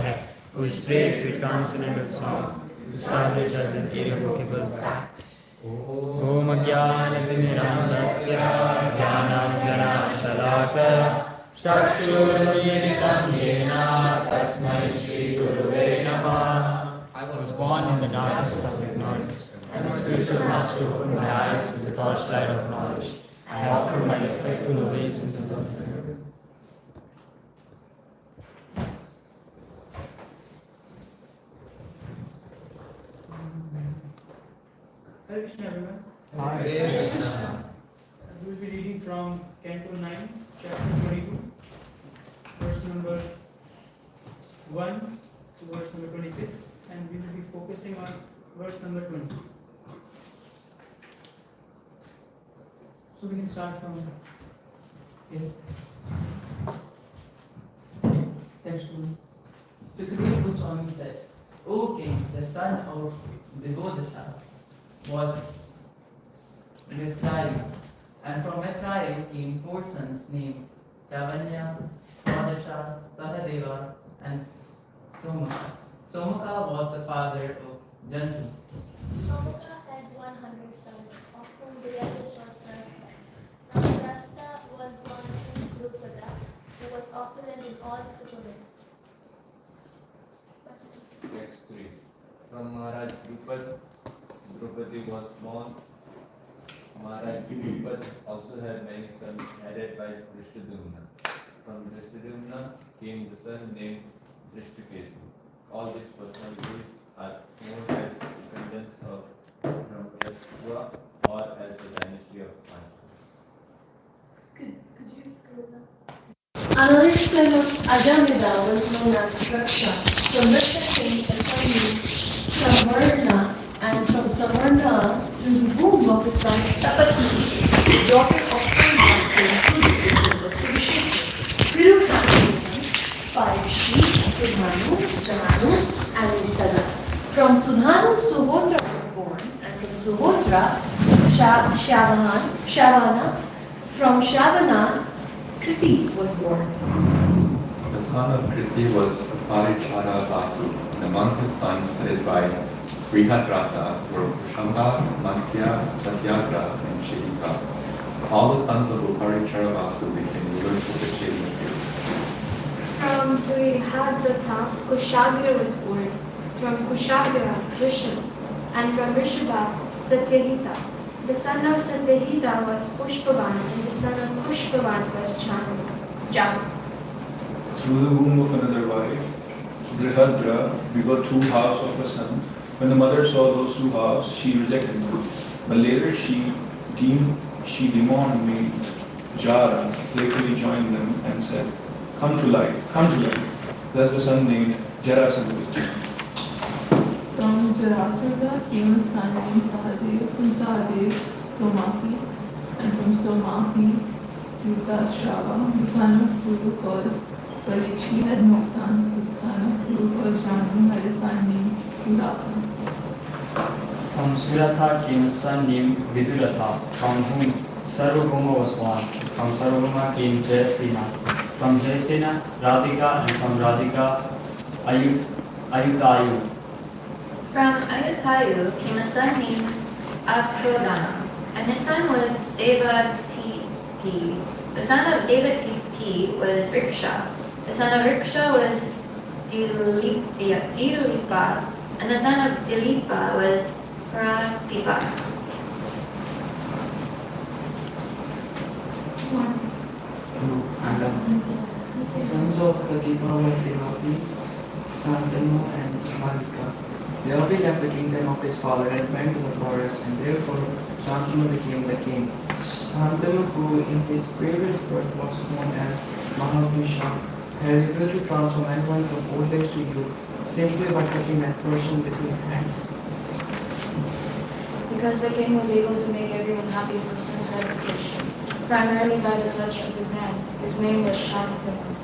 Sarthak, whose praise with transcendental song established as an irrevocable fact. Om Jnanatimirandasya Jnananjana Shalakaya Chakshurmilitam Yena Tasmai Shri Gurave Namah. I was born in the darkness of ignorance, and the spiritual master opened my eyes with the torchlight of knowledge. I offer my respectful obeisances unto him. Hare Krishna, everyone. Hare Krishna. We will be reading from Canto 9, chapter 22, verse number 1 to verse number 26, and we will be focusing on verse number 20. So we can start from here. Thanks, Guru. Sukadeva Goswami said, O king, the son of Devodasha was Mithrayu, and from Mithrayu came 4 sons named Chavanya, Swadasha, Sahadeva, and Somaka. Somaka was the father of Jantu. Somaka had 100 sons, of whom the eldest was Rasta. Now Rasta was born in Drupada, who was opulent in all supervision. Text 3. From Maharaj Drupadi was born. Maharaj Drupad also had many sons headed by Drishtadumna. From Drishtadumna came the son named Drishtaketu. All these personalities are known as descendants of Brahmayasura or as the dynasty of Pancha. Could you just go with that? Another son of Ajamida was known as Raksha. From Raksha came a son named Savarna, and from Savarna, through the womb of his son Tapati, the daughter of Sarthak came to the Purushas. Piru had 2 sons, Parikshi, Sudhanu, Jananu, and Nisada. From Sudhanu, Suhotra was born, and from Suhotra, Shavana. From Shavana, Kriti was born. The son of Kriti was Parichara Vasu, and among his sons headed by Brihadrata were Shamba, Matsya, Tatyagra, and Chedika. All the sons of Uparichara Vasu became rulers of the Chedi states. From Brihadrata, Kushagra was born. From Kushagra, Rishabh, and from Rishabha, Satyahita. The son of Satyahita was Pushpavan, and the son of Pushpavan was Javan. Through the womb of another wife, Brihadra begot 2 halves of a son. When the mother saw those 2 halves, she rejected them. But later she demoned Jara, playfully joined them and said, Come to life, come to life. Thus the son named Jarasandha was born. From Jarasandha came a son named Sahadev, from Sahadev, Somaki, and from Somaki, Stutashrava, the son of Puru called Parikshi had no sons, but the son of Puru called Janu had a son named Suratha. From Suratha came a son named Viduratha, from whom Sarvabhauma was born. From Sarvabhauma came Jayasena. From Jayasena, Radhika, and from Radhika, Ayutayu. From Ayutayu came a son named Aprodana, and his son was Devatiti. The son of Devatiti was Riksha. The son of Riksha was Dilipa, and the son of Dilipa was Pratipa. The sons of Pratipa were Devapi, Santanu, and Malika. Devapi left the kingdom of his father and went to the forest, and therefore Shantanu became the king. Shantanu, who in his previous birth was known as Mahavisham, had the ability to transform anyone from old age to youth simply by touching that person with his hands. Because the king was able to make everyone happy for sense gratification, primarily by the touch of his hand. His name was Shantanu.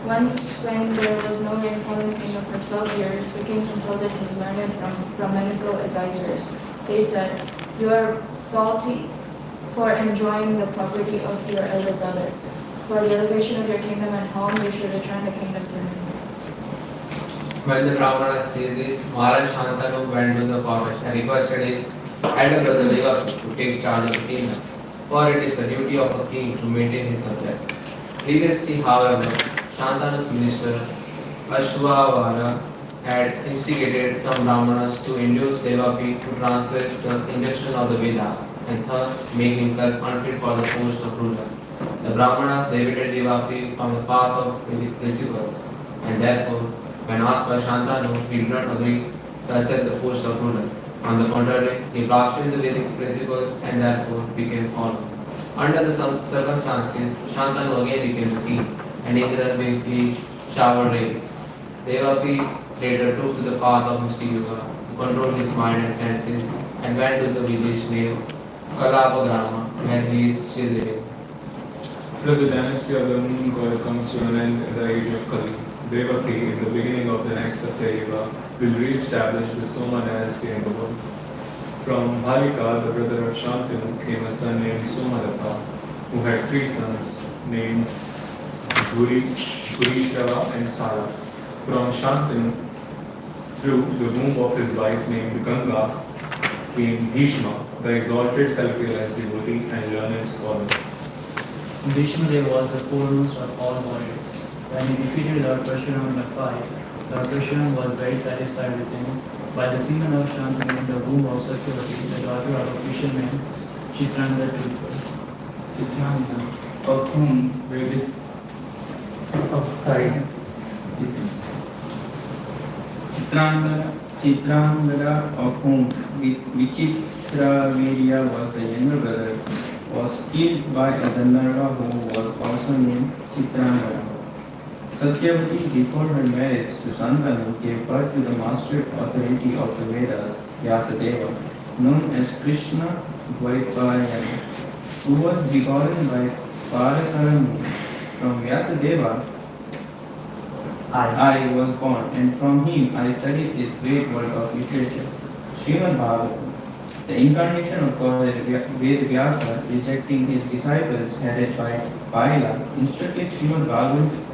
Once, when there was no rainfall in the kingdom for 12 years, the king consulted his learned Brahmanical advisors. They said, You are faulty for enjoying the property of your elder brother. For the elevation of your kingdom and home, you should return the kingdom to him. When the Brahmana said this, Maharaj Shantanu went to the forest and requested his elder brother Devaki to take charge of the kingdom, for it is the duty of a king to maintain his subjects. Previously, however, Shantanu's minister Ashwavara had instigated some Brahmanas to induce Devaki to transgress the injunction of the Vedas and thus make himself unfit for the post of ruler. The Brahmanas deviated Devaki from the path of Vedic principles, and therefore, when asked by Shantanu, he did not agree to accept the post of ruler. On the contrary, he blasphemed the Vedic principles and therefore became fallen. Under the circumstances, Shantanu again became the king, and Indra made these shower rains. Devaki later took to the path of mystic yoga to control his mind and senses and went to the village named Kalapagrama, where he is still living. After the dynasty of the moon god comes to an end in the age of Kali, Devaki, in the beginning of the next Satya Yuga, will re-establish the Soma dynasty in the world. From Bhalika, the brother of Shantanu, came a son named Somadata, who had 3 sons named Gurishava and Sara. From Shantanu, through the womb of his wife named Ganga, came Bhishma, the exalted self-realized devotee and learned scholar. Bhishma was the foremost of all warriors. When he defeated Lord Parshuram in a fight, Lord Parshuram was very satisfied with him. By the semen of Shantanu in the womb of Satyavati, the daughter of a fisherman, Chitrangada took birth. Chitrangada, of whom Chitrangada, of whom Vichitravirya was the younger brother, was killed by a Gandharva who was also named Chitrangada. Satyavati, before her marriage to Shantanu, gave birth to the master authority of the Vedas, Vyasadeva, known as Krishna Dvaipayana, who was begotten by Parasara Muni. From Vyasadeva, I was born, and from him I studied this great work of literature, Srimad Bhagavatam. The incarnation of God Ved Vyasa, rejecting his disciples headed by Paila, instructed Srimad Bhagavatam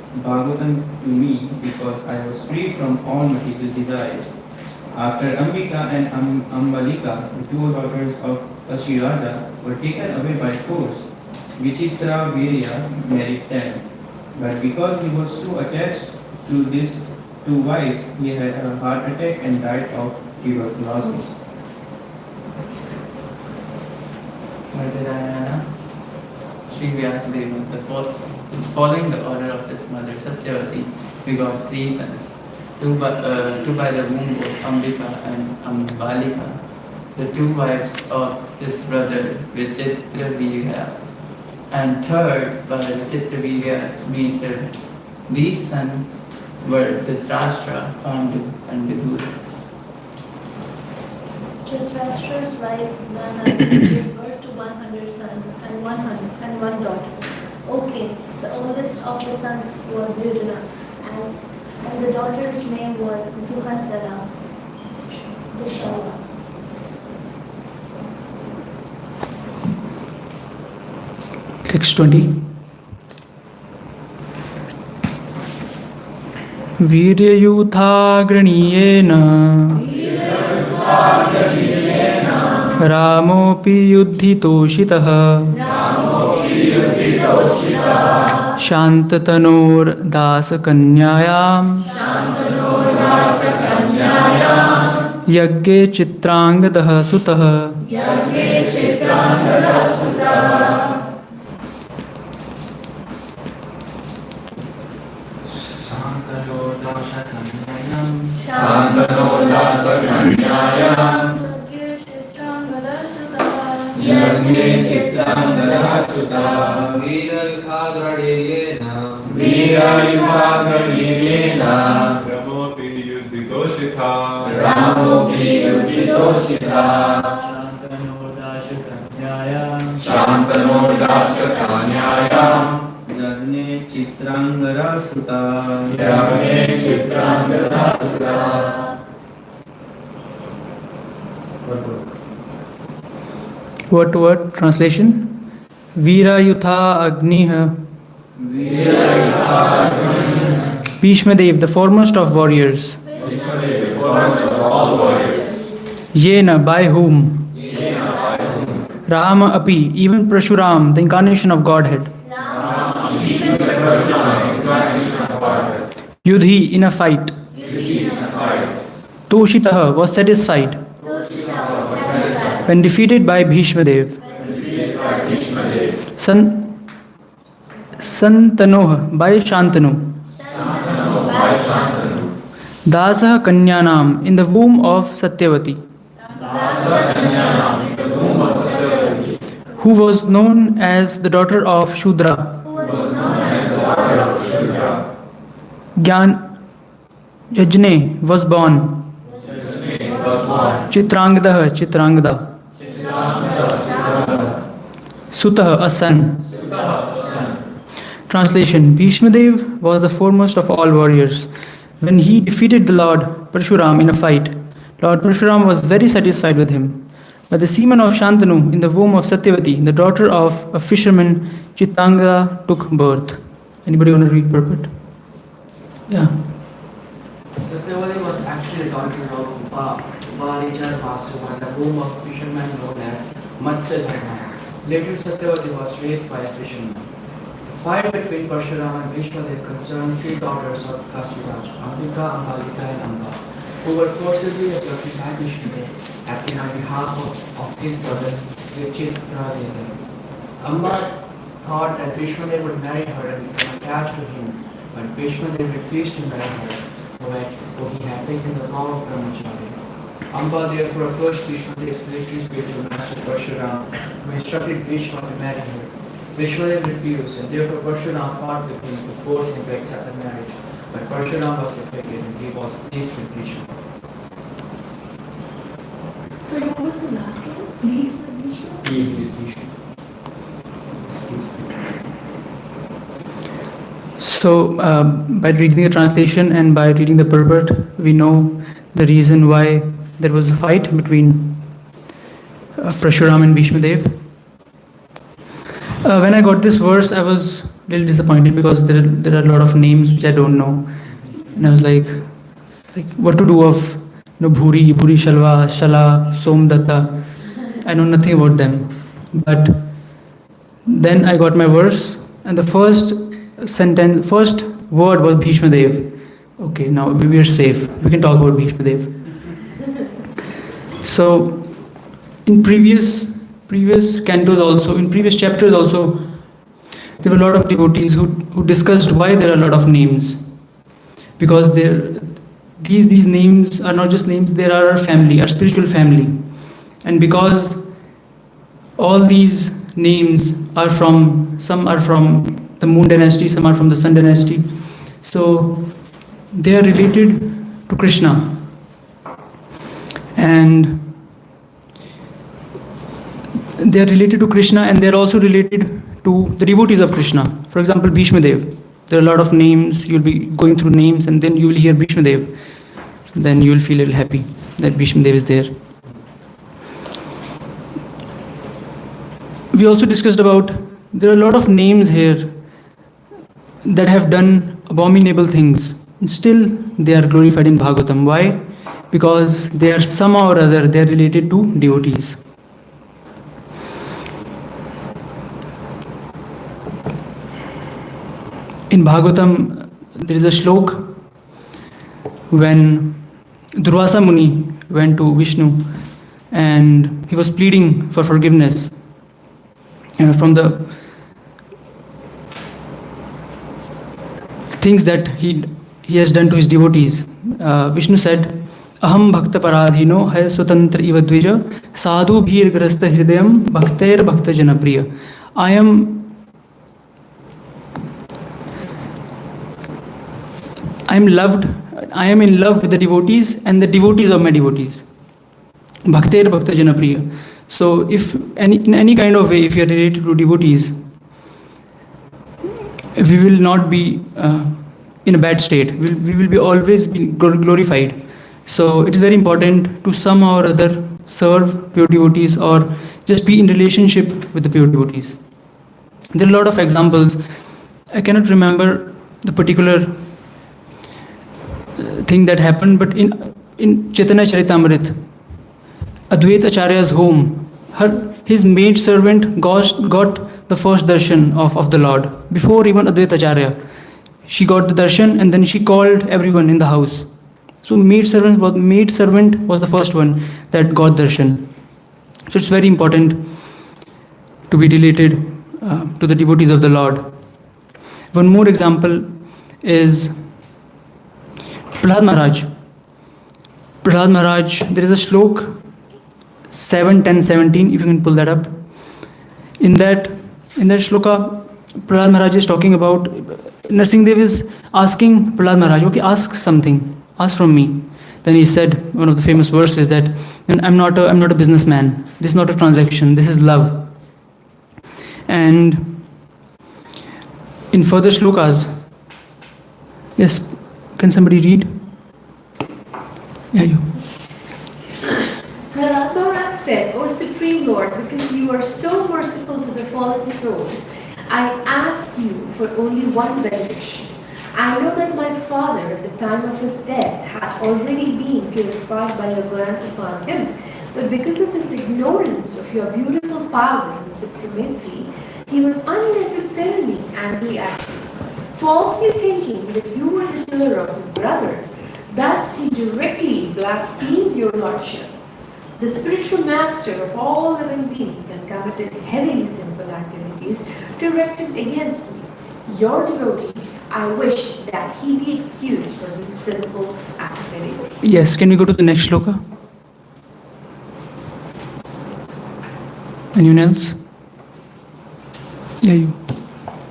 to me because I was free from all material desires. After Ambika and Ambalika, the 2 daughters of Kashiraja, were taken away by force, Vichitra Virya married them. But because he was too attached to these 2 wives, he had a heart attack and died of tuberculosis. Madhyayana, Sri Vyasadeva, following the order of his mother Satyavati, begot 3 sons, 2 by the womb of Ambika and Ambalika, the 2 wives of his brother Vichitravirya, and 3rd by Vichitravirya's maid servant. These sons were Dhritarashtra, Pandu, and Vidura. Dhritarashtra's wife Nana gave birth to 100 sons and 1 daughter. Okay, the oldest of the sons was Yudhana, and the daughter's name was Duhasala. Text 20. वीर्ययूथाग्रणीयेन रामोऽपि युद्धितोषितः शान्ततनोर्दासकन्यायां यज्ञे चित्राङ्गदः सुतः यज्ञे चित्राङ्गदः सुतः वीरयुधाग्रणीयेन रामोऽपि युद्धितोषितः शान्तनोर्दासकन्यायां यज्ञे चित्राङ्गदा सुता Word to word translation. Virayutha Agniha. Bhishma Dev, the foremost of warriors. the foremost of all warriors. Yena, by whom? Rama api, even Prashuram, the incarnation of Godhead. Yudhi, in a fight. Toshitaha, was satisfied. When defeated by Bhishma Dev. Santanoh, by Shantanu. Dasah Kanyanam, in the womb of Satyavati. Who was known as the daughter of Shudra. Gyan Yajne was born. Chitrangdah, Chitrangda. Sutah, a son. Translation: Bhishma Dev was the foremost of all warriors. When he defeated the Lord Parshuram in a fight, Lord Parshuram was very satisfied with him. But the semen of Shantanu in the womb of Satyavati, the daughter of a fisherman, Chitrangda, took birth. Anybody want to read purport? Yeah. Satyavati was actually the daughter of Balijar Vasu and the womb of a fisherman known as Matsya Dharma. Later, Satyavati was raised by a fisherman. The fight between Parshuram and Bhishma Dev concerned three daughters of Kasiraj, Ambika, Ambalika, and Amba, who were forcibly abducted by Bhishma Dev, acting on behalf of his brother Vichitradeva. Amba thought that Bhishma Dev would marry her and become attached to him, but Bhishma Dev refused to marry her, for he had taken the vow of brahmacharya. Amba therefore approached Bhishma Dev's military spiritual master Parshuram, who instructed Bhishma to marry her. Bhishma Dev refused, and therefore Parshuram fought with him to force him to accept the marriage. But Parshuram was defeated, and he was pleased with Bhishma. So what was the last one? Please with Bhishma? Pleased with Bhishma. So, by reading the translation and by reading the purport, we know the reason why there was a fight between Parshuram and Bhishma Dev. When I got this verse, I was a little disappointed because there are a lot of names which I don't know, and I was like what to do of Bhuri, Bhuri Shalva, Shala, Somdatta. I know nothing about them. But then I got my verse, and the first word was Bhishma Dev. Okay, now we are safe. We can talk about Bhishma Dev. So, in previous cantos also, in previous chapters also, there were a lot of devotees who discussed why there are a lot of names. Because these names are not just names, they are our family, our spiritual family. And because all these names are some are from the Moon dynasty, some are from the Sun dynasty. So they are related to Krishna. And they are related to Krishna, and they are also related to the devotees of Krishna. For example, Bhishma Dev. There are a lot of names, you'll be going through names, and then you will hear Bhishma Dev. Then you will feel a little happy that Bhishma Dev is there. We also discussed about, there are a lot of names here that have done abominable things, and still they are glorified in Bhagavatam. Why? Because they are somehow or other, they are related to devotees. In Bhagavatam, there is a shlok when Durvasa Muni went to Vishnu and he was pleading for forgiveness from the things that he has done to his devotees. Vishnu said, Aham bhakta paradhino hai swatantra iva dvija sadhu bhir grasta hridayam bhaktair bhakta janapriya. I am in love with the devotees and the devotees of my devotees. Bhaktair bhakta janapriya. So if in any kind of way, if you are related to devotees, we will not be in a bad state. We will be always be glorified. So it is very important to somehow or other serve pure devotees or just be in relationship with the pure devotees. There are a lot of examples. I cannot remember the particular thing that happened, but in Chaitanya Charitamrita, Advaita Acharya's home, his maid servant got the first darshan of the Lord before even Advaita Acharya. She got the darshan and then she called everyone in the house. So maid servant was the first one that got darshan. So it's very important to be related to the devotees of the Lord. One more example is Prahlad Maharaj. Prahlad Maharaj, there is a shlok 7, 10, 17, if you can pull that up. In that shloka, Prahlad Maharaj is talking about, Narsimhadev is asking Prahlad Maharaj, okay, ask something, ask from me. Then he said, one of the famous verses that, I'm not a businessman, this is not a transaction, this is love. And in further shlokas, yes, can somebody read? Yeah, you. Prahlad Maharaj said, O Supreme Lord, because you are so merciful to the fallen souls, I ask you for only one benediction. I know that my father, at the time of his death, had already been purified by your glance upon him, but because of his ignorance of your beautiful power and supremacy, he was unnecessarily angry at you, falsely thinking that you were the killer of his brother. Thus he directly blasphemed your lordship, the spiritual master of all living beings, and committed heavily sinful activities directed against me. Your devotee, I wish that he be excused for these sinful activities. Yes, can we go to the next shloka? Anyone else? Yeah, you.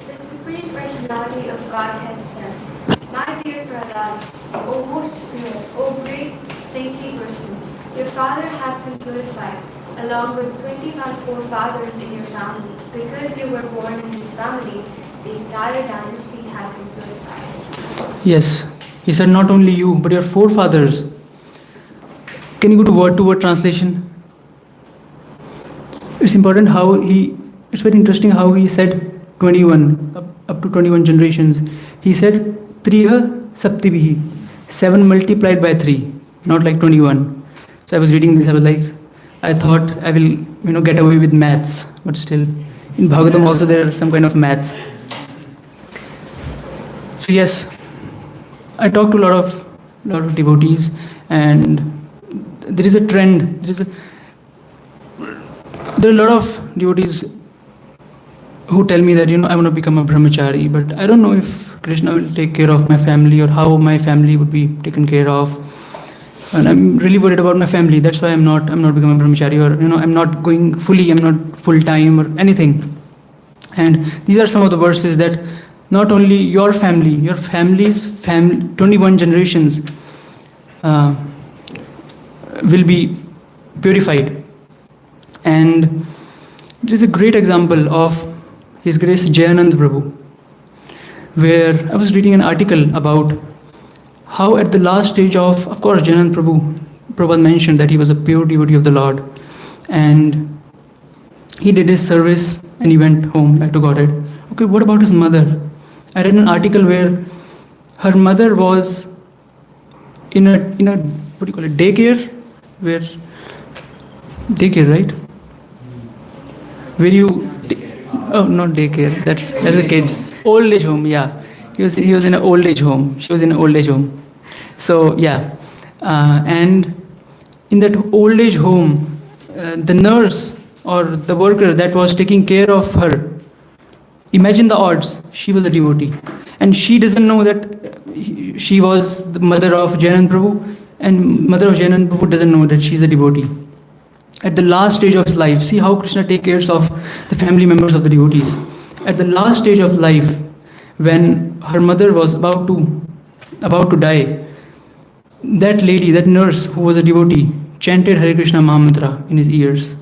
The Supreme Personality of Godhead said, My dear Prahlad, O most pure, O great saintly person, your father has been purified, along with 21 forefathers in your family. Because you were born in his family, the entire dynasty has been purified. Yes, he said not only you, but your forefathers. Can you go to word translation? It's important how it's very interesting how he said 21, up to 21 generations. He said Triha Saptibihi, 7 multiplied by 3, not like 21. So I was reading this, I thought I will get away with maths, but still, in Bhagavatam also there are some kind of maths. So yes, I talked to a lot of devotees, and there is a trend. There are a lot of devotees who tell me that I want to become a brahmachari, but I don't know if Krishna will take care of my family or how my family would be taken care of. And I'm really worried about my family. That's why I'm not becoming a brahmachari, or I'm not going fully. I'm not full time or anything. And these are some of the verses that not only your family, your family's 21 generations will be purified. And there is a great example of His Grace Jayanand Prabhu, where I was reading an article about how at the last stage of course, Jayanand Prabhupada mentioned that he was a pure devotee of the Lord, and he did his service and he went home back to Godhead. Okay, what about his mother? I read an article where her mother was in a what do you call it, daycare, right? Where you not daycare, that's the kids. Old age home, yeah. He was in an old age home. She was in an old age home. So yeah, and in that old age home, the nurse or the worker that was taking care of her, imagine the odds. She was a devotee, and she doesn't know that she was the mother of Jayanand Prabhu, and mother of Jayanand Prabhu doesn't know that she's a devotee. At the last stage of his life, see how Krishna takes care of the family members of the devotees. At the last stage of life, when her mother was about to die, that lady, that nurse who was a devotee, chanted Hare Krishna Mahamantra in his ears.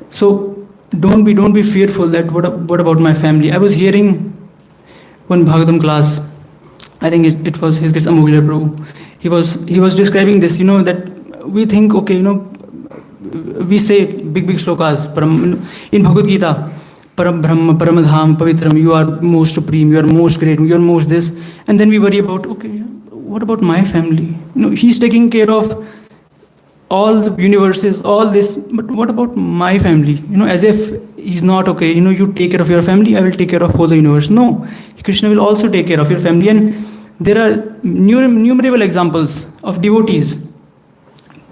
So don't be fearful that what about my family. I was hearing one Bhagavatam class, I think it was His Grace Amogila Prabhu. He was describing this, that we think, okay, we say big slokas in Bhagavad Gita, Param Brahma, Paramadham, Pavitram, you are most supreme, you are most great, you are most this, and then we worry about, okay, what about my family? He's taking care of all the universes, all this, but what about my family? As if he's not okay. You take care of your family, I will take care of whole the universe. No, Krishna will also take care of your family, and there are innumerable examples of devotees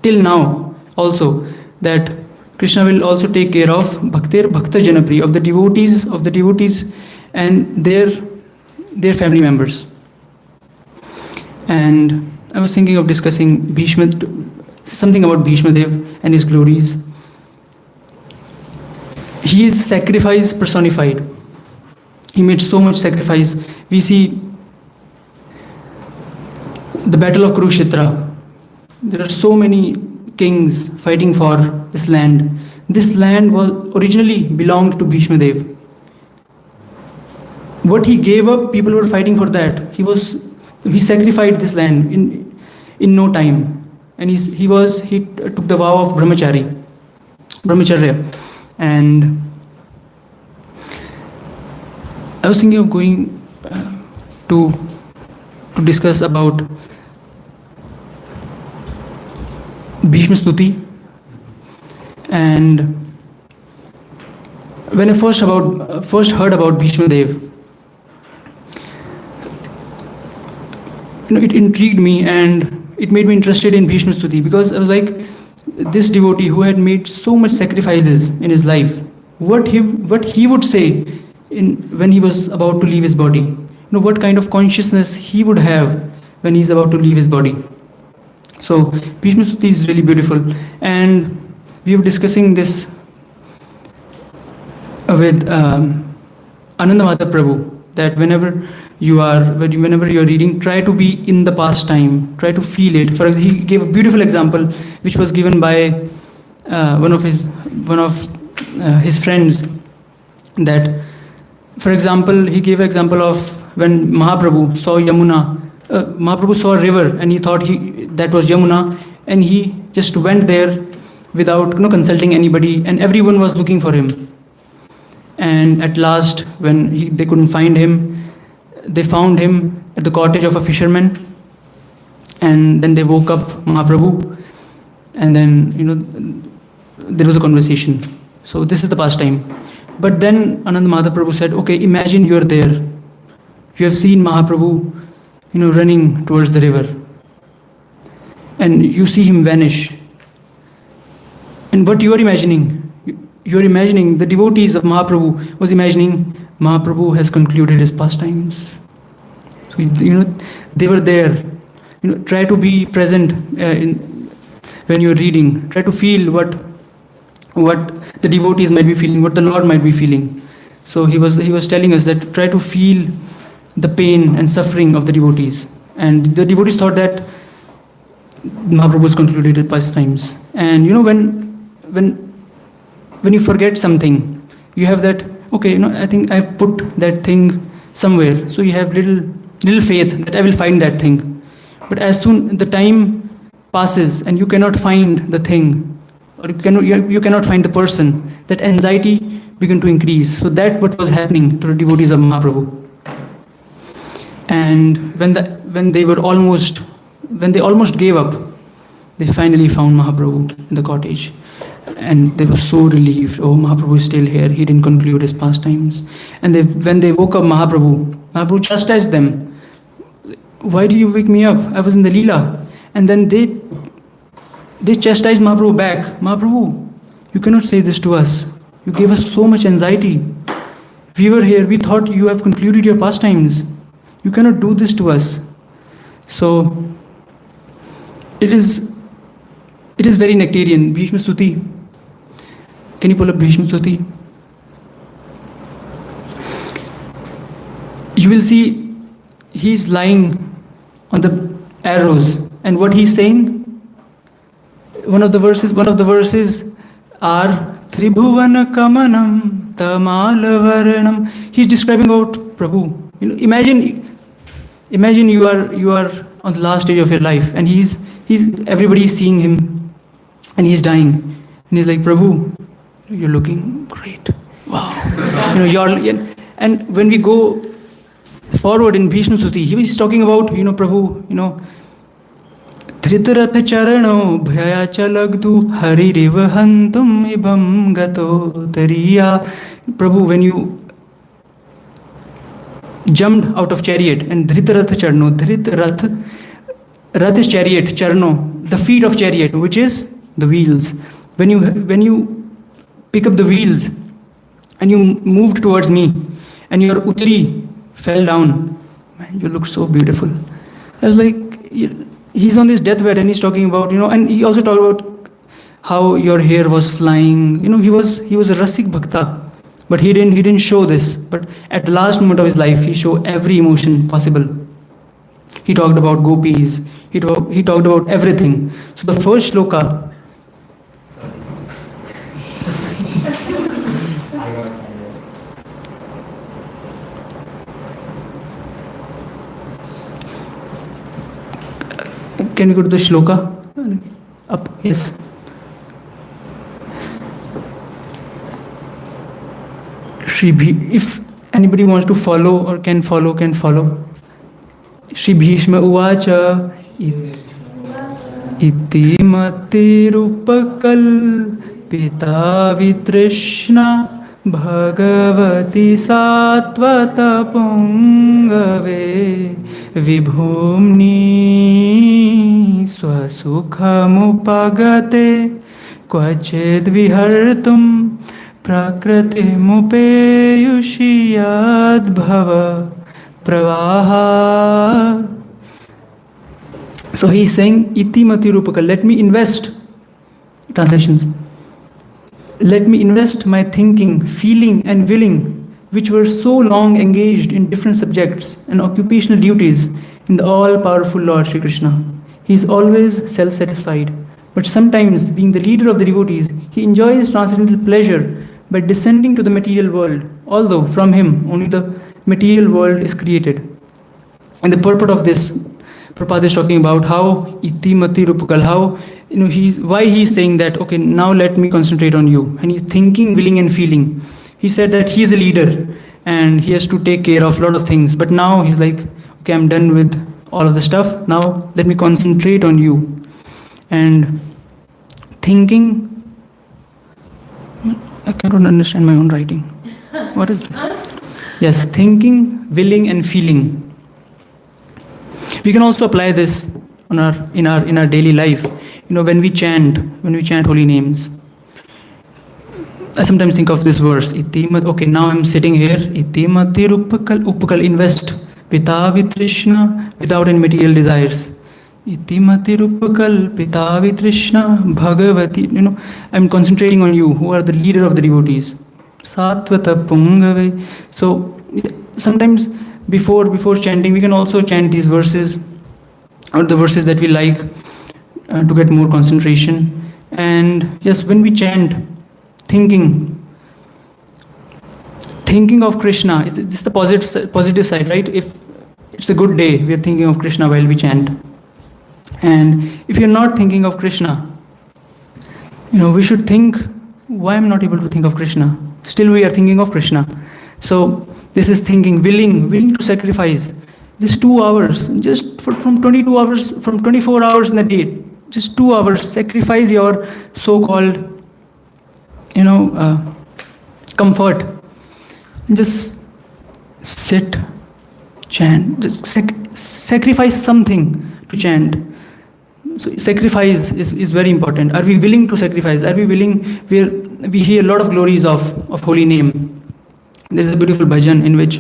till now also that Krishna will also take care of Bhakta Janapri, of the devotees and their family members. And I was thinking of discussing something about Bhishma Dev and his glories. He is sacrifice personified. He made so much sacrifice. We see the battle of Kurukshetra. There are so many kings fighting for this land. This land was originally belonged to Bhishma Dev. What he gave up, people were fighting for that. He sacrificed this land in no time. And he took the vow of brahmacharya. And I was thinking of going to discuss about Bhishma Stuti. And when I first heard about Bhishma Dev, it intrigued me and it made me interested in Bhishma Stuti, because I was like, this devotee who had made so much sacrifices in his life, what he would say when he was about to leave his body. What kind of consciousness he would have when he's about to leave his body. So Bhishma Stuti is really beautiful, and we were discussing this with Anandamata Prabhu, that whenever you are reading, try to be in the past time, try to feel it. For example, he gave a beautiful example which was given by one of his friends, that, for example, he gave an example of when Mahaprabhu saw Yamuna. Mahaprabhu saw a river and he thought that was Yamuna, and he just went there without consulting anybody, and everyone was looking for him. And at last, when they couldn't find him, they found him at the cottage of a fisherman, and then they woke up Mahaprabhu, and then there was a conversation. So this is the pastime. But then Anandamata Prabhu said, okay, imagine you are there. You have seen Mahaprabhu running towards the river, and you see him vanish. And what you are imagining? You are imagining, the devotees of Mahaprabhu was imagining, Mahaprabhu has concluded his pastimes. So, they were there. Try to be present when you're reading. Try to feel what the devotees might be feeling, what the Lord might be feeling. So he was telling us that try to feel the pain and suffering of the devotees. And the devotees thought that Mahaprabhu has concluded his pastimes. And when you forget something, you have that, okay, I think I've put that thing somewhere. So you have little faith that I will find that thing. But as soon the time passes and you cannot find the thing, or you cannot find the person, that anxiety began to increase. So that what was happening to the devotees of Mahaprabhu. And when they almost gave up, they finally found Mahaprabhu in the cottage. And they were so relieved. Oh, Mahaprabhu is still here. He didn't conclude his pastimes. And when they woke up Mahaprabhu chastised them. Why did you wake me up? I was in the Leela. And then they chastised Mahaprabhu back. Mahaprabhu, you cannot say this to us. You gave us so much anxiety. We were here. We thought you have concluded your pastimes. You cannot do this to us. So it is very nectarian. Bhishma Stuti. Can you pull up Bhishma Stuti? You will see he's lying on the arrows, and what he's saying, one of the verses are Tribhuvana Kamanam Tamalavaranam. He's describing about Prabhu. Imagine you are on the last stage of your life, and everybody is seeing him, and he's dying, and he's like, Prabhu, you're looking great. Wow. And when we go forward in Bhishma Suti, he was talking about, Prabhu, Dhritarata charano bhaya chalagdu haririv hantum ibam gato tariya. Prabhu, when you jumped out of chariot, and Dhritarata charno, Rath is chariot, charno, the feet of chariot, which is the wheels. When you pick up the wheels and you moved towards me, and your utli fell down, man, you look so beautiful. I was like, he's on his deathbed and he's talking about, and he also talked about how your hair was flying. He was a Rasik Bhakta, but he didn't show this. But at the last moment of his life, he showed every emotion possible. He talked about gopis. He talked about everything. So the first shloka. Can we go to the shloka? Up, yes. If anybody wants to follow or can follow. Shri Bhishma Uvacha Iti Matirupakal Pita Vitrishna Bhagavati Satvata Pungave Vibhumni Swasukhamupagate Kvachid Vihartum Prakriti Mupeyushiyad Bhava Pravaha. So he's saying, Iti Matirupaka, let me invest. Translations. Let me invest my thinking, feeling, and willing, which were so long engaged in different subjects and occupational duties, in the all-powerful Lord Sri Krishna. He is always self-satisfied, but sometimes, being the leader of the devotees, he enjoys transcendental pleasure by descending to the material world, although from him only the material world is created. And the purport of this, Prabhupada is talking about how Iti Mati Rupakal, how why he's saying that, okay, now let me concentrate on you. And he's thinking, willing, and feeling. He said that he's a leader and he has to take care of a lot of things. But now he's like, okay, I'm done with all of the stuff. Now let me concentrate on you. And thinking, I cannot understand my own writing. What is this? Yes, thinking, willing, and feeling. We can also apply this in our daily life. When we chant holy names. I sometimes think of this verse. Okay, now I'm sitting here. Iti mati upakal, invest. Pita vitrishna, without any material desires. Iti mati upakal, pita vitrishna, bhagavati. I'm concentrating on you, who are the leader of the devotees. Satvata pungave. So sometimes before chanting, we can also chant these verses, or the verses that we like, to get more concentration. And yes, when we chant, thinking of Krishna, this is the positive side, right? If it's a good day, we are thinking of Krishna while we chant. And if you're not thinking of Krishna, we should think, why I'm not able to think of Krishna? Still we are thinking of Krishna. So this is thinking, willing to sacrifice this 2 hours, just from 22 hours, from 24 hours in a day, just 2 hours, sacrifice your so-called, comfort. And just sit, chant, just sacrifice something to chant. So sacrifice is very important. Are we willing to sacrifice? Are we willing? We hear a lot of glories of holy name. There is a beautiful bhajan in which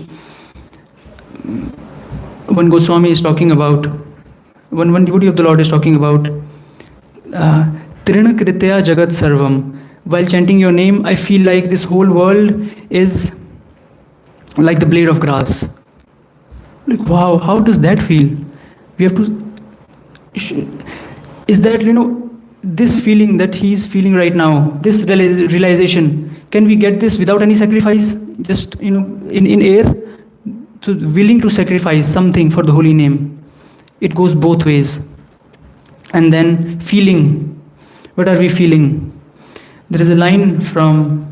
one Goswami is talking about, one devotee of the Lord is talking about Trina Kritya Jagat Sarvam. While chanting your name, I feel like this whole world is like the blade of grass. Like, wow, how does that feel? We have to... Is that, this feeling that he's feeling right now, this realization, can we get this without any sacrifice? Just, in air? So willing to sacrifice something for the holy name. It goes both ways. And then feeling. What are we feeling? There is a line from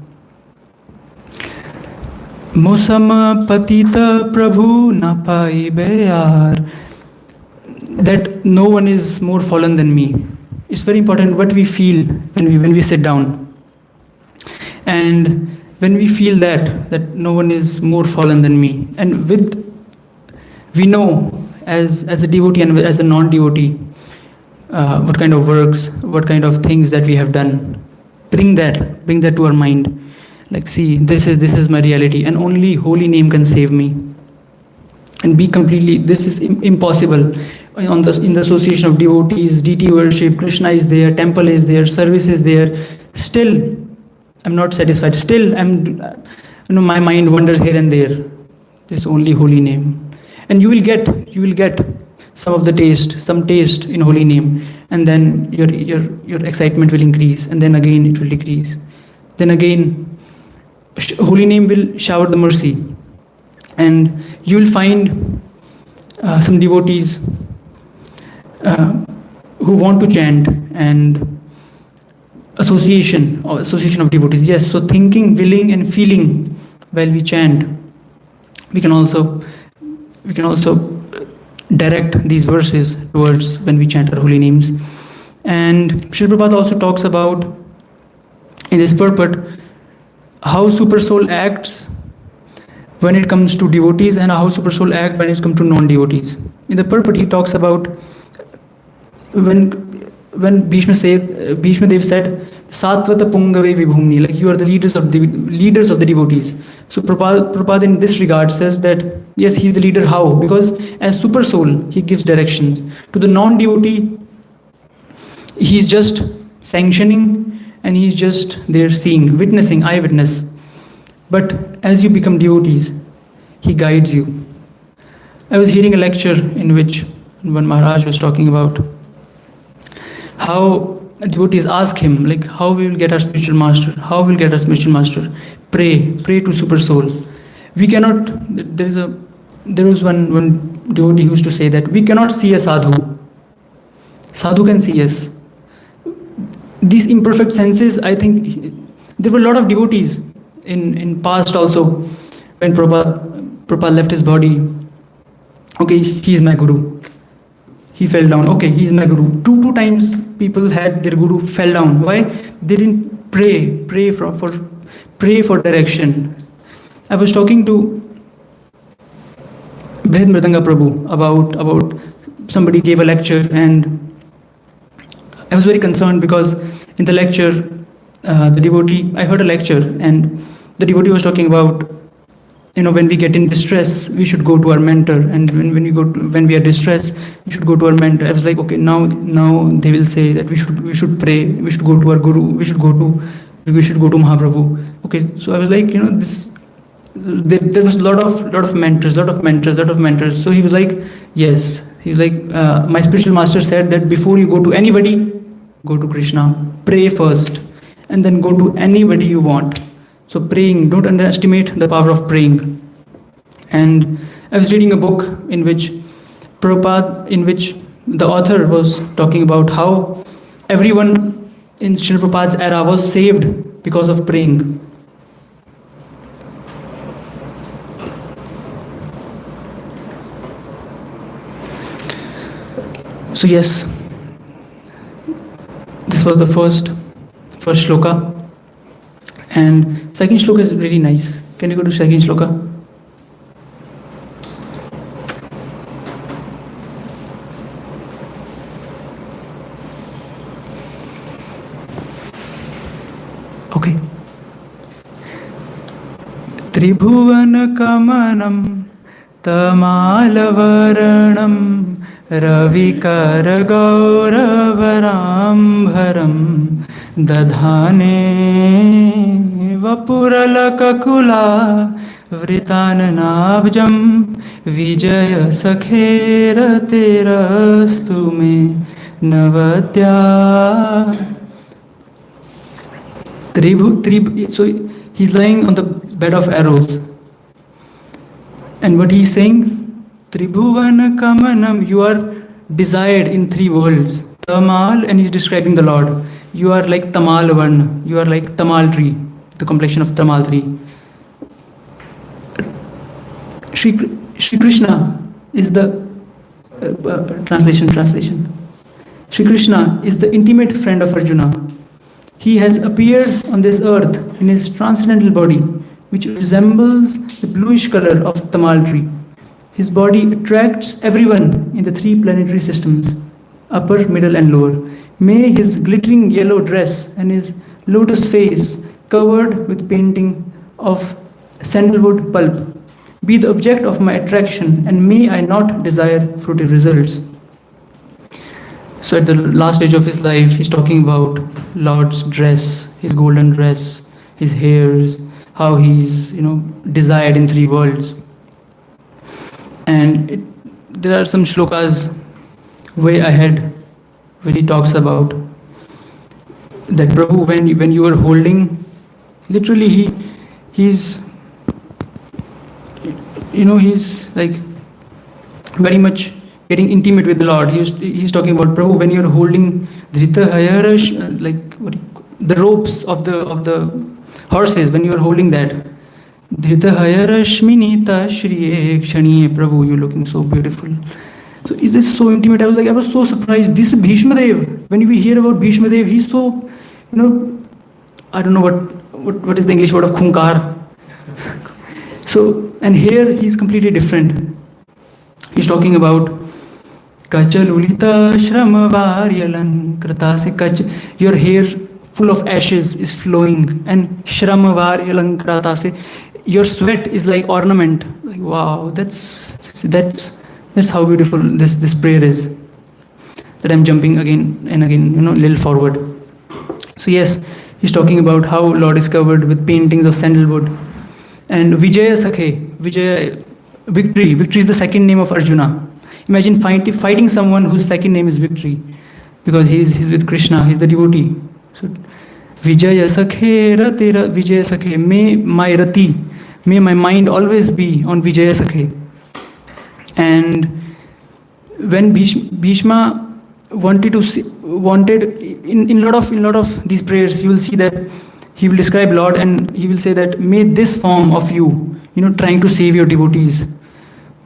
Mosam patita prabhu na paibe yaar. That no one is more fallen than me. It's very important what we feel when we sit down. And when we feel that no one is more fallen than me, and we know as a devotee and as a non-devotee what kind of works, what kind of things that we have done. Bring that to our mind. Like, see, this is my reality, and only holy name can save me. And be completely. This is impossible. In the association of devotees, deity worship, Krishna is there, temple is there, service is there. Still, I'm not satisfied. Still, my mind wanders here and there. This only holy name, and you will get some taste in holy name, and then your excitement will increase, and then again it will decrease. Then again, holy name will shower the mercy, and you will find some devotees who want to chant, and association of devotees. Yes, so thinking, willing, and feeling while we chant, we can also direct these verses towards when we chant our holy names. And Srila Prabhupada also talks about in this purport how super soul acts when it comes to devotees, and how super soul act when it comes to non-devotees. In the purport, he talks about when Bhishma Dev said, Satvata Pungave Vibhumni, like you are the leaders of the devotees. So Prabhupada in this regard says that yes, he is the leader. How? Because as super soul, he gives directions. To the non-devotee, he is just sanctioning, and he is just there seeing, witnessing, eyewitness. But as you become devotees, he guides you. I was hearing a lecture in which one Maharaj was talking about how devotees ask him, like, how we will get our spiritual master? How we will get our spiritual master? Pray to super soul. We cannot. There was one devotee who used to say that we cannot see a sadhu. Sadhu can see us. These imperfect senses, I think, there were a lot of devotees in past also, when Prabhupada left his body. Okay, he is my guru. He fell down. Okay, he is my guru. Two times people had their guru fell down. Why? They didn't pray for direction. I was talking to Brihad Mridanga Prabhu about somebody gave a lecture, and I was very concerned because in the lecture, the devotee, I heard a lecture, and the devotee was talking about, when we get in distress, we should go to our mentor, and when we are distressed, we should go to our mentor. I was like, okay, now they will say that we should pray, we should go to our guru, we should go to Mahaprabhu. Okay, so I was like, there was a lot of mentors. So he was like, yes, he's like, my spiritual master said that before you go to anybody, go to Krishna, pray first, and then go to anybody you want. So praying, don't underestimate the power of praying. And I was reading a book in which the author was talking about how everyone in Srila Prabhupada's era was saved because of praying. So yes, this was the first shloka. And second shloka is really nice. Can you go to second shloka? Okay. Tribhuvan kamanam tamalavarnam ravikar gauravarambaram dadhane vapuralakakula vritananabjam vijaya sakhera terastu me navadya. So he's lying on the bed of arrows, and what he's saying, Tribhuvan Kamanam, you are desired in three worlds. Tamal, and he's describing the Lord. You are like Tamal Varna, you are like Tamal tree, the complexion of Tamal tree. Shri Krishna is the translation. Shri Krishna is the intimate friend of Arjuna. He has appeared on this earth in his transcendental body, which resembles the bluish color of tamal tree. His body attracts everyone in the 3 planetary systems, upper, middle and lower. May his glittering yellow dress and his lotus face covered with painting of sandalwood pulp be the object of my attraction, and may I not desire fruitive results. So at the last stage of his life, he's talking about Lord's dress, his golden dress, his hairs, how he's, desired in 3 worlds. And there are some shlokas way ahead where he talks about that Prabhu, when you are holding, literally he's like very much getting intimate with the Lord. He's talking about Prabhu, when you're holding the ropes of the horses, when you're holding that. Prabhu, you're looking so beautiful. So is this so intimate? I was so surprised. This Bhishma Dev, when we hear about Bhishma Dev, he's so, I don't know what is the English word of khunkar. So, and here he's completely different. He's talking about Kachalulita Shramavaryalankratase Kach. Your hair full of ashes is flowing, and Shramavaryalankratase. Your sweat is like ornament. Like, wow, that's how beautiful this prayer is. That I'm jumping again and again, a little forward. So yes, he's talking about how Lord is covered with paintings of sandalwood. And Vijaya Sakhe, victory. Victory is the second name of Arjuna. Imagine fighting someone whose second name is victory, because he's with Krishna, he's the devotee. So Vijaya Sakhe Ratira Vijaya Sakhe, may my mind always be on Vijaya Sakhe. And when Bhishma wanted in lot of these prayers, you will see that he will describe Lord and he will say that may this form of you, trying to save your devotees,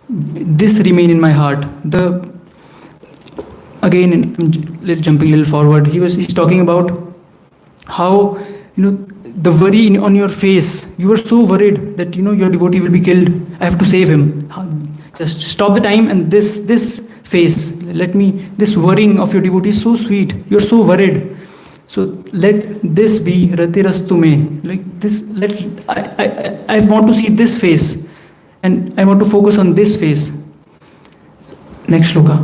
this remain in my heart. Jumping a little forward, he's talking about how, the worry on your face, you are so worried that, your devotee will be killed. I have to save him. Just stop the time, and this face, this worrying of your devotee is so sweet. You're so worried. So let this be Ratirastume. Like this, I want to see this face, and I want to focus on this face. Next shloka.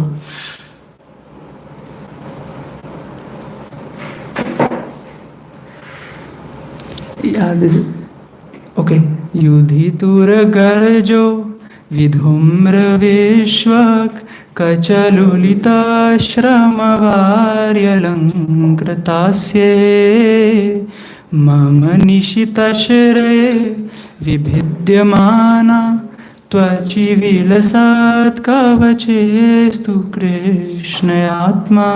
Yeah, this is okay. Yudhitura garjo vidhumra vishwak Kachalulita Shramavaryalankritasye Mama Nishitashre Vibhidyamana Tvachivilasat Kavachestu Krishna Atma.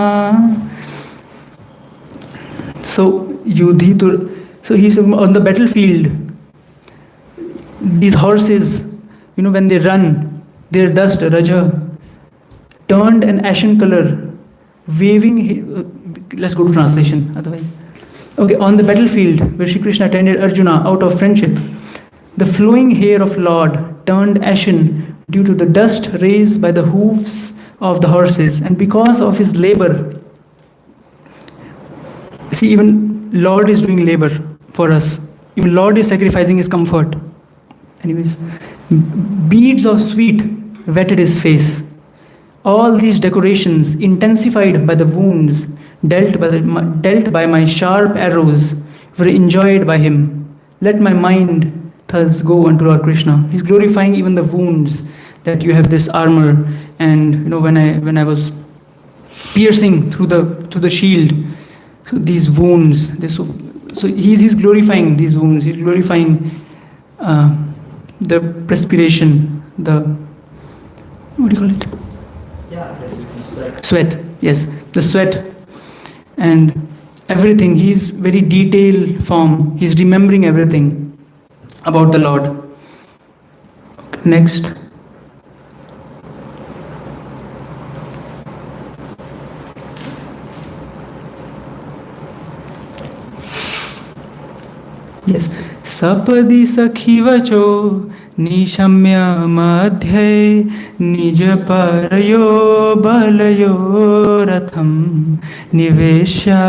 So Yudhitur, so he's on the battlefield. These horses, when they run, their dust, Raja, turned an ashen color, waving. Let's go to translation. Otherwise, okay. On the battlefield where Shri Krishna attended Arjuna out of friendship, the flowing hair of Lord turned ashen due to the dust raised by the hoofs of the horses, and because of his labor. See, even Lord is doing labor for us. Even Lord is sacrificing his comfort. Anyways, beads of sweet wetted his face. All these decorations, intensified by the wounds dealt by my sharp arrows, were enjoyed by him. Let my mind thus go unto Lord Krishna. He's glorifying even the wounds, that you have this armor, and when I was piercing through the shield, so these wounds, so he's glorifying these wounds. He's glorifying the perspiration, what do you call it? Sweat. Yes, the sweat and everything. He's very detailed form. He's remembering everything about the Lord. Okay, next. Yes. Sapadi sakhivacho nishamya madhye nija parayo balayo ratham niveshya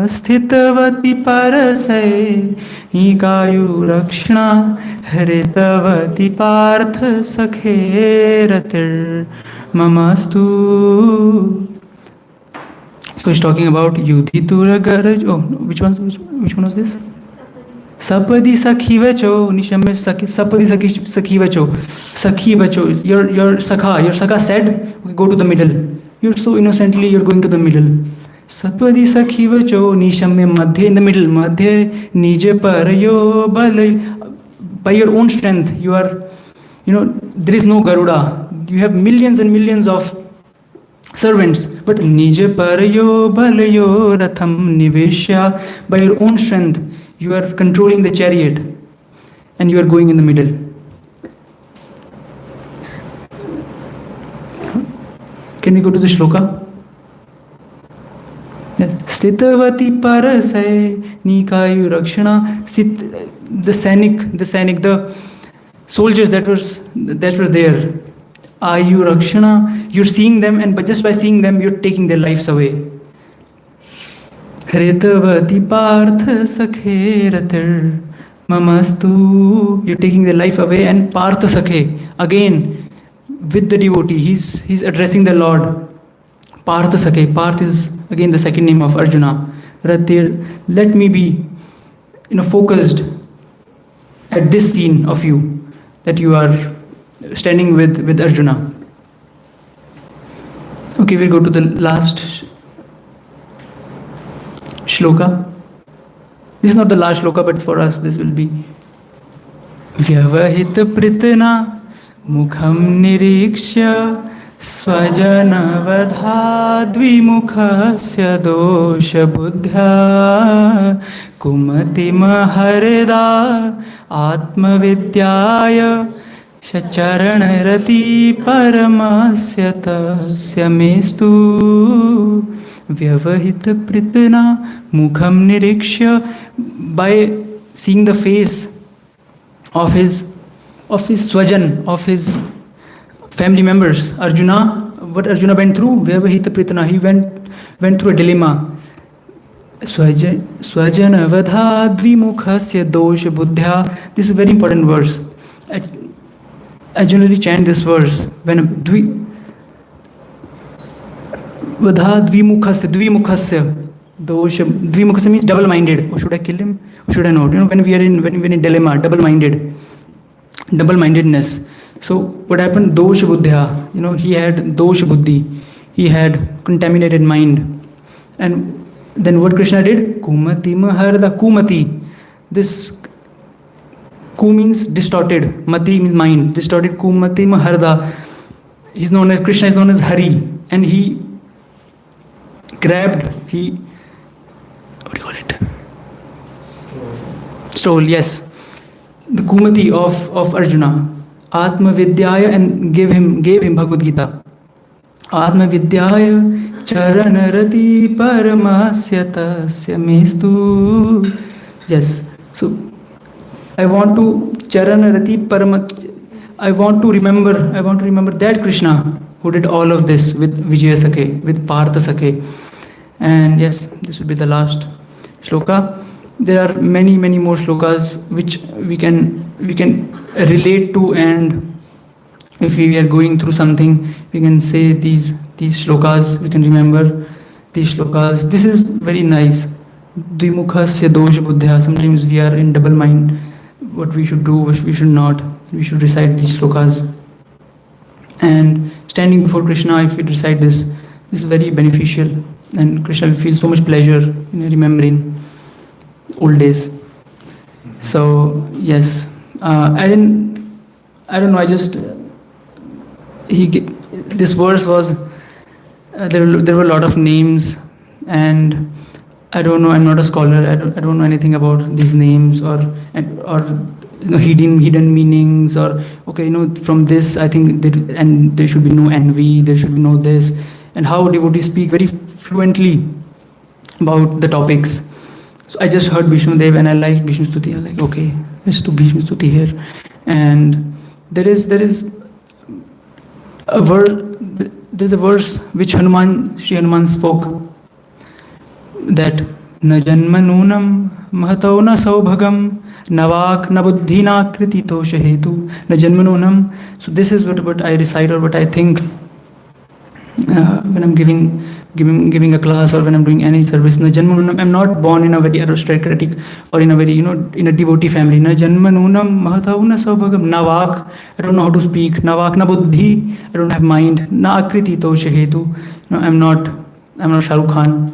sthitavati parasai ikayu rakshna hritavati partha sakhe ratir mamastu. So he's talking about Yudhitura Garaj. Oh, no, which one was this? Sapadi Sakhivacho, Nishamya Sapadi Sakhivacho. Sakhivacho is your Sakha. Your Sakha said, okay, go to the middle. You're so innocently, you're going to the middle. Sapadi Sakhivacho, Nishamya Madhya, in the middle. Madhya Nije Parayo Balay. By your own strength, you are, there is no Garuda. You have millions and millions of servants, but Nije Parayo Balayo Ratham Niveshya, by your own strength, you are controlling the chariot and you are going in the middle. Can we go to the shloka? Yes. Stitavati Parasai Nikayu Rakshana. The Sainik, the soldiers that were there. Ayu Rakshana, you're seeing them, but just by seeing them, you're taking their lives away. Hritavati Partha Sakhe Ratir Mamastu, you're taking their life away, and Partha Sakhe, again, with the devotee, he's addressing the Lord. Partha Sakhe, Parth is again the second name of Arjuna. Ratir, let me be, focused at this scene of you, that you are standing with Arjuna. Okay, we'll go to the last shloka. This is not the last shloka, but for us this will be Vyavahita Pritana Mukham Nirikshya Swajana Vadha Dvimukhasya Dosha Buddha Kumati Maharida Atma Vidyaya Charanarati Paramasya Tasya Mestu Vyavahita Pritana Mukham Nirikshya, by seeing the face of his swajan, of his family members. Arjuna, what Arjuna went through, Vyavahita Pritana, he went through a dilemma. Swajana Vadha Dvimukhasya Dosha Buddha. This is a very important verse. I generally chant this verse when Vadha Dvimukhasya Dosha. Dvimukhasya means double-minded. Or should I kill him? Or should I not? When we are in dilemma, double-mindedness. So what happened? Dosha Buddha. He had Dosha Buddhi. He had contaminated mind. And then what Krishna did? Kumati Maharda. Kumati. This Ku means distorted, Mati means mind, distorted. Kumati Maharda. Krishna is known as Hari, and he grabbed, what do you call it? Stole, yes. The Kumati of Arjuna. Atma Vidyaya, and gave him Bhagavad Gita. Atma Vidyaya Charanarati Paramasya Tasya Mestu. Yes. So I want to Charanarati Paramat. I want to remember that Krishna who did all of this with Vijaya Sakhe, with Partha Sakhe. And yes, this will be the last shloka. There are many more shlokas which we can relate to, and if we are going through something, we can say these shlokas, we can remember these shlokas. This is very nice. Dvimukhasya dosha buddhya. Sometimes we are in double mind, what we should do, what we should not. We should recite these shlokas. And standing before Krishna, if we recite this is very beneficial, and Krishna will feel so much pleasure in remembering old days. So yes, I don't know. This verse was there were a lot of names, and I don't know. I'm not a scholar. I don't know anything about these names or hidden meanings, or from this I think there should be no envy. There should be no this, and how devotees speak very fluently about the topics. So I just heard Bhishma Dev and I liked Bhishma Stuti. I was like, okay, let's do Bhishma Stuti here. And there is a verse which Sri Hanuman spoke, that na janma nunam mahato na saubhagam navak na buddhi na kriti tosha hetu na janma nunam. So this is what I recite, or what I think when I'm giving a class, or when I'm doing any service. Na janma nunam, I'm not born in a very aristocratic or in a very, in a devotee family. Na janma nunam mahato na saubhagam navak, I don't know how to speak. Navak na buddhi, I don't have mind. Na akriti tosha hetu, I'm not Shah Rukh Khan,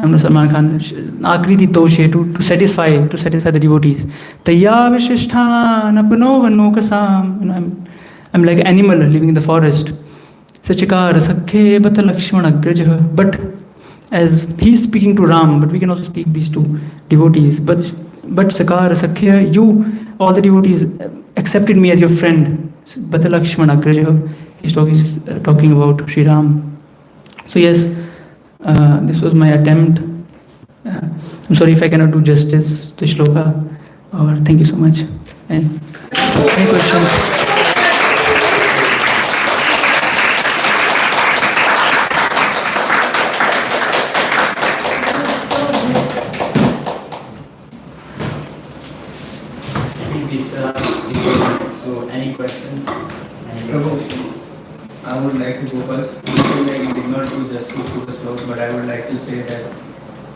I'm not Salman Khan. Akriti toshe, to satisfy the devotees. Taya vishishthan apno vanokasam. I'm like an animal living in the forest. Sachikar sakhe bata lakshmana grajah. But as he's speaking to Ram, but we can also speak these two devotees. But Sakar sakhe, you, all the devotees accepted me as your friend. Bata lakshmana grajah. He's talking about Sri Ram. So yes, this was my attempt. I'm sorry if I cannot do justice to shloka. Or thank you so much. And any questions? So any questions? I would like to go first. I did not do justice to the slope, but I would like to say that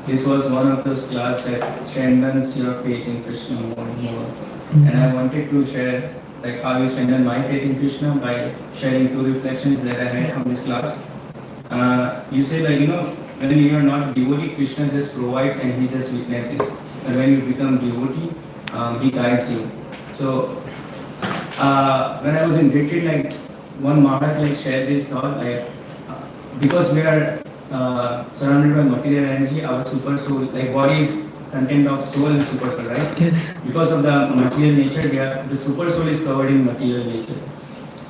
this was one of those classes that strengthens your faith in Krishna more and more. And I wanted to share how you strengthen my faith in Krishna by sharing two reflections that I had from this class. You say when you are not devotee, Krishna just provides and he just witnesses. And when you become devotee, he guides you. So when I was in retreat, one Maharaj shared this thought, because we are surrounded by material energy, our super soul, body is content of soul and super soul, right? Yes. Because of the material nature, the super soul is covered in material nature.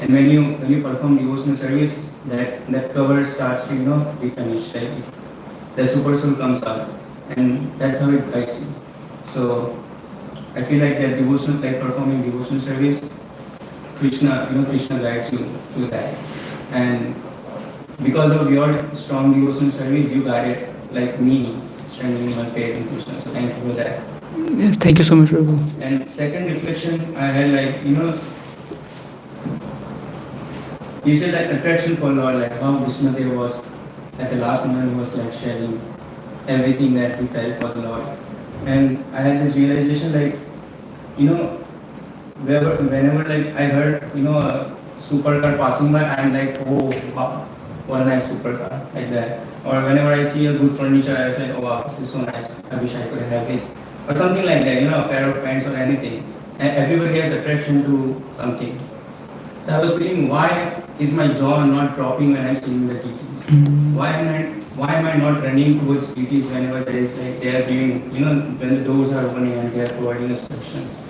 And when you perform devotional service, that cover starts to be finished. The super soul comes out, and that's how it guides you. So I feel like that devotional, performing devotional service, Krishna guides you to that. And because of your strong devotional service, you guided me, strengthening my faith in Krishna. So thank you for that. Yes, thank you so much, Prabhu. And second reflection I had, you said attraction for Lord, how Vishnu Dev was at the last moment, he was sharing everything that he felt for the Lord. And I had this realization, whenever I heard a supercar passing by, I'm like, oh wow, what a nice supercar, like that. Or whenever I see a good furniture, I say, oh wow, this is so nice, I wish I could have it. Or something like that, a pair of pants or anything. And everybody has attraction to something. So I was feeling, why is my jaw not dropping when I'm seeing the deities? Why am I not running towards deities whenever there is they are giving, when the doors are opening and they are providing instructions?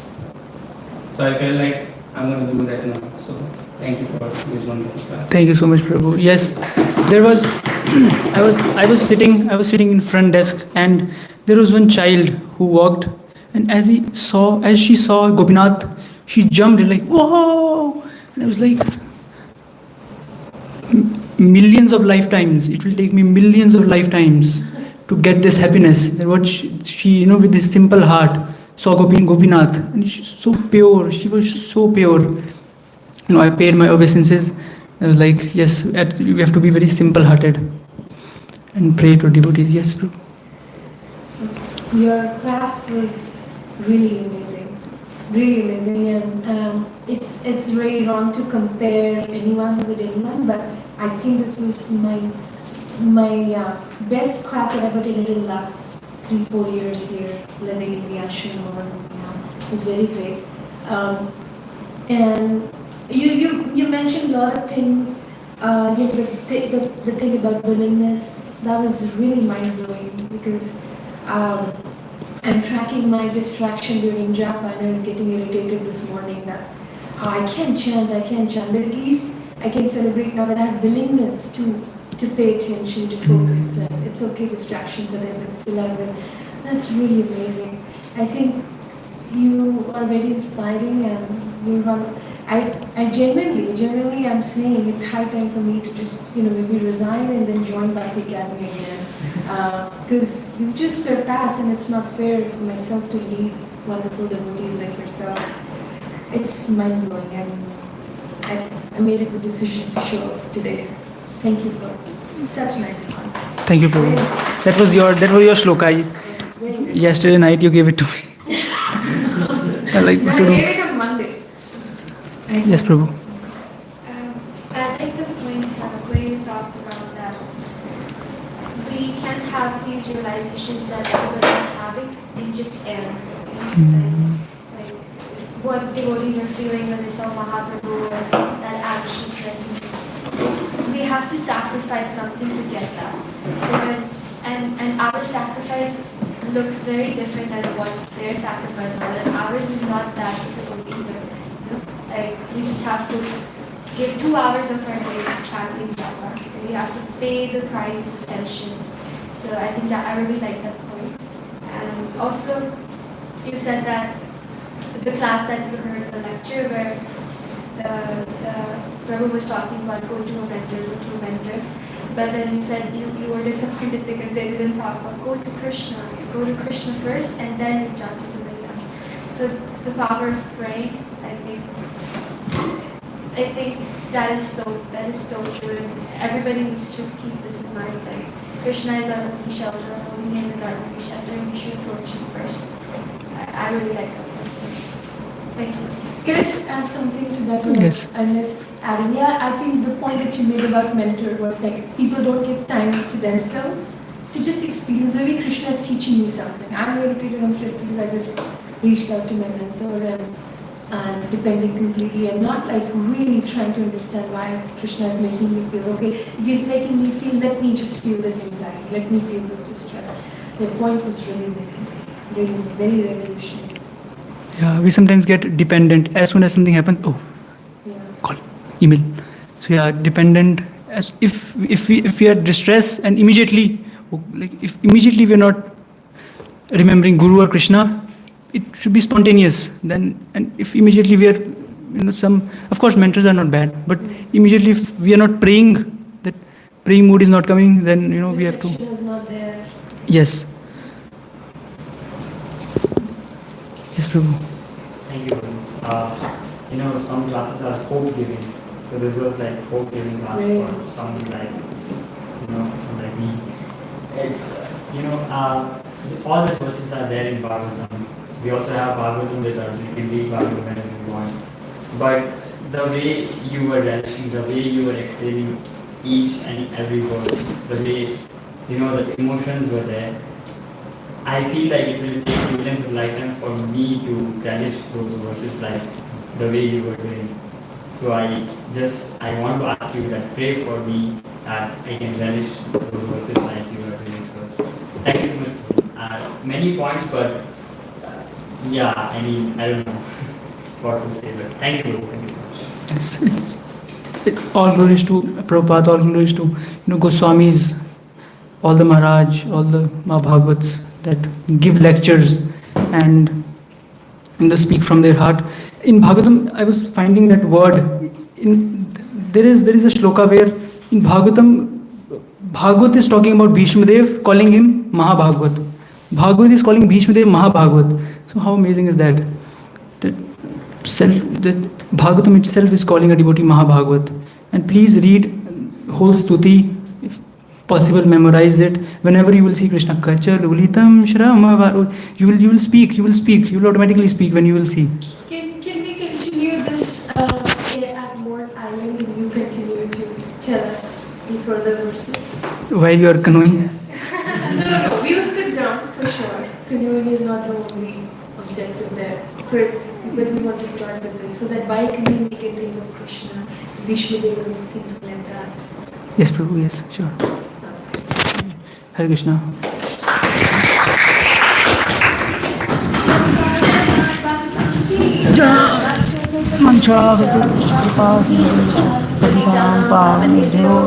So I felt like I'm going to do that now. So thank you for this wonderful class. Thank you so much, Prabhu. Yes, there was, I was sitting in front desk, and there was one child who walked, and as she saw Gopinath, she jumped like, whoa! And I was like, millions of lifetimes. It will take me millions of lifetimes to get this happiness. That what she with this simple heart saw Gopinath, and she's so pure. She was so pure. I paid my obeisances. I was like, yes, we have to be very simple-hearted and pray to devotees. Yes, Prabhu. Your class was really amazing, and it's really wrong to compare anyone with anyone, but I think this was my best class that I've attended in the last 3-4 years here, living in the ashram. It was very great, and you mentioned a lot of things. The thing about willingness, that was really mind blowing, because I'm tracking my distraction during japa, and I was getting irritated this morning that I can't chant, but at least I can celebrate now that I have willingness to pay attention, to focus. And it's okay, distractions are there, but still I will. That's really amazing. I think you are very inspiring and you run. I genuinely I'm saying it's high time for me to just, maybe resign and then join Bhakti Academy again. Because you've just surpassed and it's not fair for myself to lead wonderful devotees like yourself. It's mind-blowing and I made a good decision to show up today. Thank you for such nice comments. Thank you, Prabhu. That was your shloka. Yes, very good. Yesterday night you gave it to me. I like to I do. gave it on Monday. Yes, Prabhu. I like the point where you talked about that we can't have these realizations that everybody is having in just air. Like what devotees are feeling when they saw Mahaprabhu or that anxiousness. We have to sacrifice something to get that. So and our sacrifice looks very different than what their sacrifice was. And ours is not that difficult either. Like we just have to give 2 hours of our day to chanting Japa. We have to pay the price of attention. So I think that I really like that point. And also, you said that the class that you heard, the lecture where the Prabhu was talking about go to a mentor, but then you said you were disappointed because they didn't talk about go to Krishna. Go to Krishna first and then you jump to somebody else. So the power of praying, I think that is so true, and everybody needs to keep this in mind. Like Krishna is our only shelter, our holy name is our only shelter, and we should approach him first. I really like that. Thank you. Can I just add something to that? Yes. I missed adding. Yeah, I think the point that you made about mentor was like people don't give time to themselves to just experience. Maybe Krishna is teaching me something. I'm meditating on festivals. I just reached out to my mentor and depending completely and not like really trying to understand why Krishna is making me feel okay. If he's making me feel, let me just feel this anxiety. Let me feel this distress. The point was really amazing. Really, very revolutionary. Yeah, we sometimes get dependent. As soon as something happens, call, email. So yeah, dependent. As if we are distressed and immediately, if immediately we are not remembering Guru or Krishna, it should be spontaneous. Then, and if immediately we are, of course, mentors are not bad, but immediately if we are not praying, that praying mood is not coming, then we have to. Is not there. Yes. Yes, Prabhu. Thank you, Prabhu. Some classes are hope giving. So this was like hope giving class for someone like, someone like me. It's, all the verses are there in Bhagavatam. We also have Bhagavatam with us. We can read Bhagavatam whenever we want. But the way you were relishing, the way you were explaining each and every word, the way, the emotions were there, I feel like it will take millions of lifetime for me to relish those verses like the way you were doing. So I want to ask you that pray for me that I can relish those verses like you were doing. So thank you so much. Many points, but I don't know what to say, but thank you so much. All glories to Prabhupada, all glories to Goswamis, all the Maharaj, all the Mahabhagavats that give lectures and speak from their heart. In Bhagavatam, I was finding that word. There is a shloka where in Bhagavatam, Bhagavat is talking about Bhishma Dev, calling him Mahabhagavat. Bhagavat is calling Bhishma Dev Mahabhagavat. So how amazing is that? That Bhagavatam itself is calling a devotee Mahabhagavat. And please read whole stuti, if possible, memorize it. Whenever you will see Krishna, Kacha Lulitam Shrama, you will speak. You will automatically speak when you will see. Can we continue this at Mort Island? Will you continue to tell us the further verses? While you are canoeing? No. We will sit down for sure. Canoeing is not the only objective there. First, but we want to start with this so that by canoeing we can think of Krishna, Bhishma Deva, things like that. Yes, Prabhu, yes, sure. Sounds good. Hare Krishna.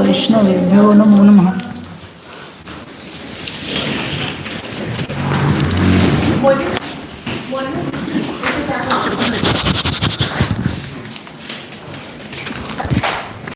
Vishnu Namo Namaha. One.